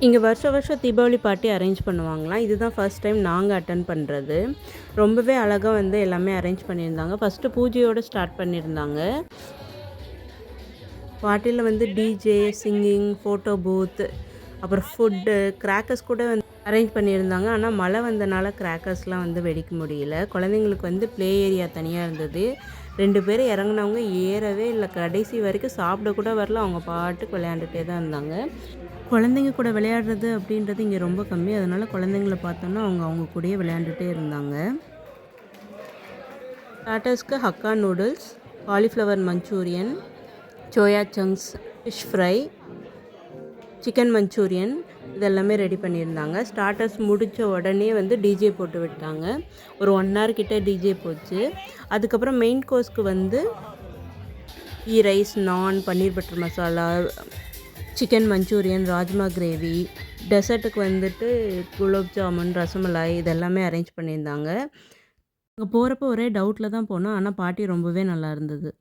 இங்கே வருஷம் வருஷம் தீபாவளி பார்ட்டி அரேஞ்ச் பண்ணுவாங்களாம். இதுதான் ஃபர்ஸ்ட் டைம் நாங்கள் அட்டெண்ட் பண்ணுறது. ரொம்பவே அழகாக வந்து எல்லாமே அரேஞ்ச் பண்ணியிருந்தாங்க. ஃபஸ்ட்டு பூஜையோடு ஸ்டார்ட் பண்ணியிருந்தாங்க. பார்ட்டியில் வந்து டிஜே, சிங்கிங், ஃபோட்டோ பூத், அப்புறம் ஃபுட்டு, கிராக்கர்ஸ் கூட வந்து அரேஞ்ச் பண்ணியிருந்தாங்க. ஆனால் மழை வந்தனால கிராக்கர்ஸ்லாம் வந்து வெடிக்க முடியல. குழந்தைங்களுக்கு வந்து ப்ளே ஏரியா தனியாக இருந்தது. 2 பேர் இறங்குனவங்க ஏறவே இல்லை. கடைசி வரைக்கும் சாப்பிட கூட வரல. அவங்க பாட்டுக்கு விளையாண்டுட்டே தான் இருந்தாங்க. குழந்தைங்க கூட விளையாடுறது அப்படின்றது இங்கே ரொம்ப கம்மி. அதனால் குழந்தைங்கள பார்த்தோன்னா அவங்க கூடயே விளையாண்டுட்டே இருந்தாங்க. ஸ்டார்ட்டர்ஸ்க்கு Hakka noodles, cauliflower Manchurian, soya chunks, fish fry, chicken Manchurian இதெல்லாமே ரெடி பண்ணியிருந்தாங்க. ஸ்டார்ட்டர்ஸ் முடித்த உடனே வந்து டிஜே போட்டு விட்டாங்க. ஒரு 1 hour கிட்ட டிஜே போச்சு. அதுக்கப்புறம் மெயின் கோர்ஸ்க்கு வந்து ghee rice, naan, paneer butter masala, chicken Manchurian, rajma gravy, டெசர்ட்டுக்கு வந்துட்டு குலோப் ஜாமுன், ரசமலாய் இதெல்லாமே அரேஞ்ச் பண்ணியிருந்தாங்க. அங்கே போகிறப்போ ஒரே டவுட்டில் தான் போனோம். ஆனால் பார்ட்டி ரொம்பவே நல்லா இருந்தது.